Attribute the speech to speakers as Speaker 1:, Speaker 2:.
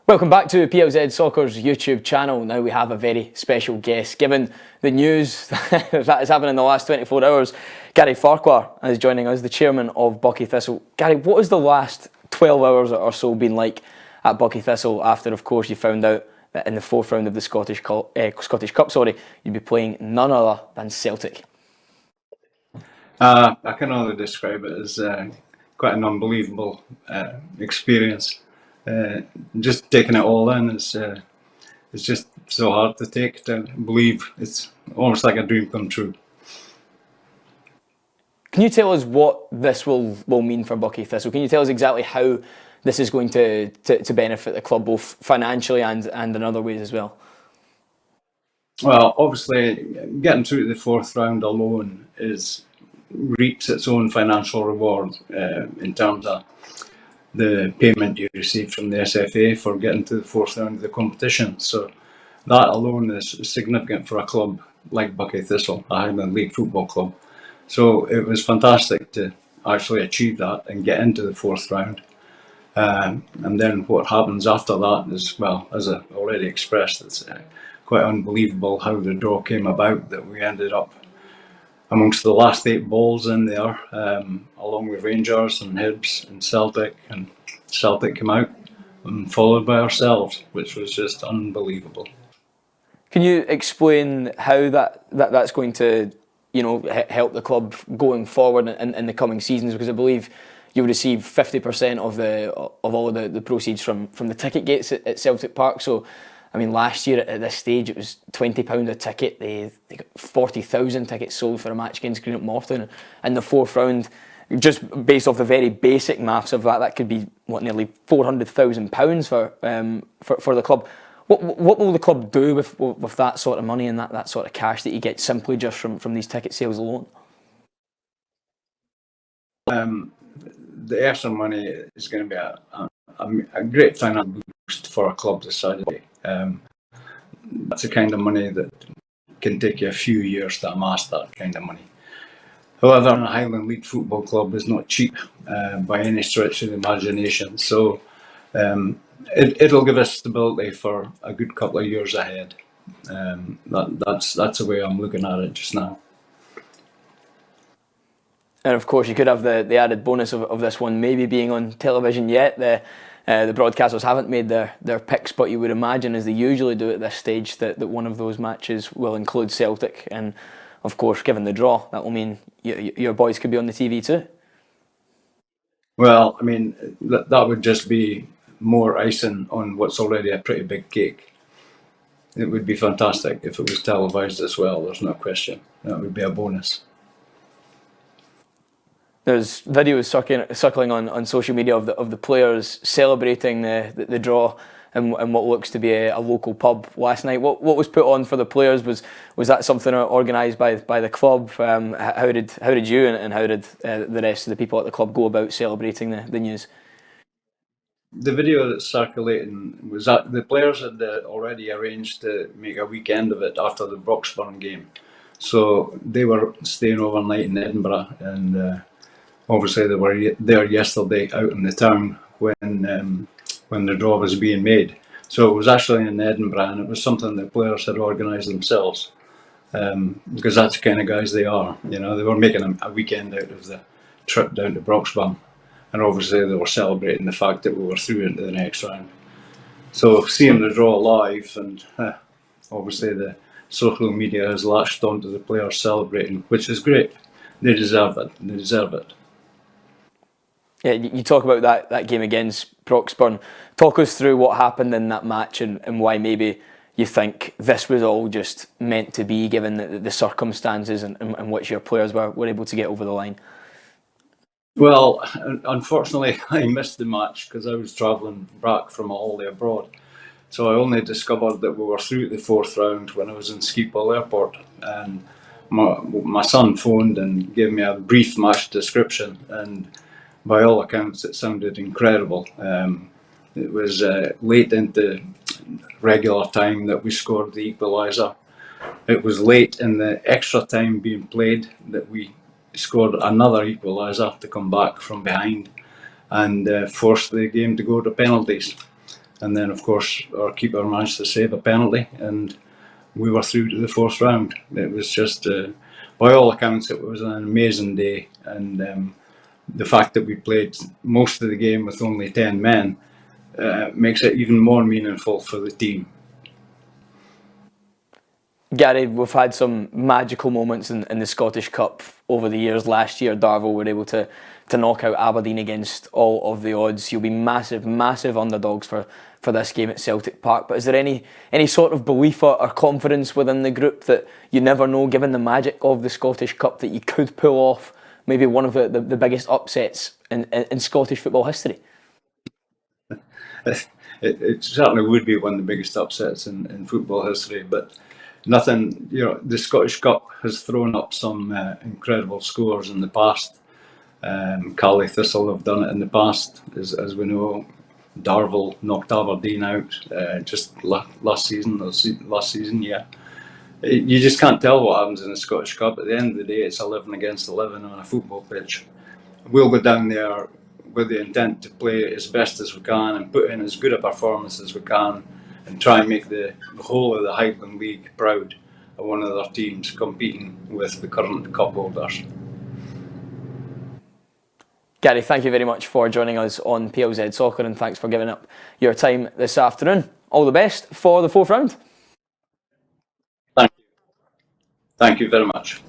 Speaker 1: Welcome back to PLZ Soccer's YouTube channel. Now we have a very special guest. Given the news that has happened in the last 24 hours, Garry Farquhar is joining us, the chairman of Buckie Thistle. Garry, what has the last 12 hours or so been like at Buckie Thistle after, of course, you found out that in the fourth round of the Scottish Cup, you'd be playing none other than Celtic?
Speaker 2: I can only describe it as quite an unbelievable experience. Just taking it all in is it's just so hard to take, to believe. It's almost like a dream come true.
Speaker 1: Can you tell us what this will mean for Buckie Thistle? Can you tell us exactly how this is going to benefit the club, both financially and in other ways as well?
Speaker 2: Well, obviously, getting through to the fourth round alone reaps its own financial reward in terms of the payment you receive from the SFA for getting to the fourth round of the competition. So that alone is significant for a club like Buckie Thistle, a Highland League football club. So it was fantastic to actually achieve that and get into the fourth round. And then what happens after that is, well, as I already expressed, it's quite unbelievable how the draw came about, that we ended up amongst the last 8 balls in there, along with Rangers and Hibs and Celtic, and Celtic came out, and followed by ourselves, which was just unbelievable.
Speaker 1: Can you explain how that's going to, help the club going forward in the coming seasons? Because I believe you receive 50% of all of the proceeds from the ticket gates at Celtic Park. So, I mean, last year at this stage it was £20 a ticket. They got 40,000 tickets sold for a match against Greenock Morton in the fourth round. Just based off the very basic maths of that could be nearly £400,000 for the club. What will the club do with that sort of money and that sort of cash that you get simply just from these ticket sales alone?
Speaker 2: The extra money is going to be a great financial boost for a club this size. That's the kind of money that can take you a few years to amass that kind of money. However, a Highland League football club is not cheap by any stretch of the imagination. So it'll give us stability for a good couple of years ahead. That's the way I'm looking at it just now.
Speaker 1: And of course, you could have the added bonus of this one maybe being on television yet. The broadcasters haven't made their picks, but you would imagine, as they usually do at this stage, that one of those matches will include Celtic. And of course, given the draw, that will mean your boys could be on the TV too.
Speaker 2: Well, I mean, that would just be more icing on what's already a pretty big cake. It would be fantastic if it was televised as well, there's no question. That would be a bonus.
Speaker 1: There's videos circling on social media of the players celebrating the draw in what looks to be a local pub last night. What was put on for the players? Was that something organised by the club? How did you and how did the rest of the people at the club go about celebrating the news?
Speaker 2: The video that's circulating was that the players had already arranged to make a weekend of it after the Broxburn game. So they were staying overnight in Edinburgh, and obviously they were there yesterday out in the town when the draw was being made. So it was actually in Edinburgh, and it was something the players had organised themselves, because that's the kind of guys they are. They were making a weekend out of the trip down to Broxburn, and obviously they were celebrating the fact that we were through into the next round. So seeing the draw live, and obviously the social media has latched onto the players celebrating, which is great. They deserve it. They deserve it.
Speaker 1: Yeah, you talk about that game against Broxburn. Talk us through what happened in that match and why maybe you think this was all just meant to be, given the circumstances in which your players were able to get over the line.
Speaker 2: Well, unfortunately, I missed the match because I was travelling back from a holiday abroad. So I only discovered that we were through the fourth round when I was in Schiphol Airport, and my son phoned and gave me a brief match description, and by all accounts it sounded incredible. It was late into regular time that we scored the equaliser. It was late in the extra time being played that we scored another equaliser to come back from behind and force the game to go to penalties. And then, of course, our keeper managed to save a penalty, and we were through to the fourth round. It was just, by all accounts, it was an amazing day. And the fact that we played most of the game with only 10 men makes it even more meaningful for the team.
Speaker 1: Garry, we've had some magical moments in the Scottish Cup over the years. Last year, Darvel were able to knock out Aberdeen against all of the odds. You'll be massive underdogs for this game at Celtic Park. But is there any sort of belief or confidence within the group that you never know, given the magic of the Scottish Cup, that you could pull off maybe one of the biggest upsets in Scottish football history?
Speaker 2: It certainly would be one of the biggest upsets in football history, but nothing, the Scottish Cup has thrown up some incredible scores in the past. Garry Thistle have done it in the past, as we know. Darvel knocked Aberdeen out just last season, yeah. You just can't tell what happens in the Scottish Cup. At the end of the day, it's 11 against 11 on a football pitch. We'll go down there with the intent to play as best as we can and put in as good a performance as we can and try and make the whole of the Highland League proud of one of their teams competing with the current cup holders.
Speaker 1: Garry, thank you very much for joining us on PLZ Soccer, and thanks for giving up your time this afternoon. All the best for the fourth round.
Speaker 2: Thank you. Thank you very much.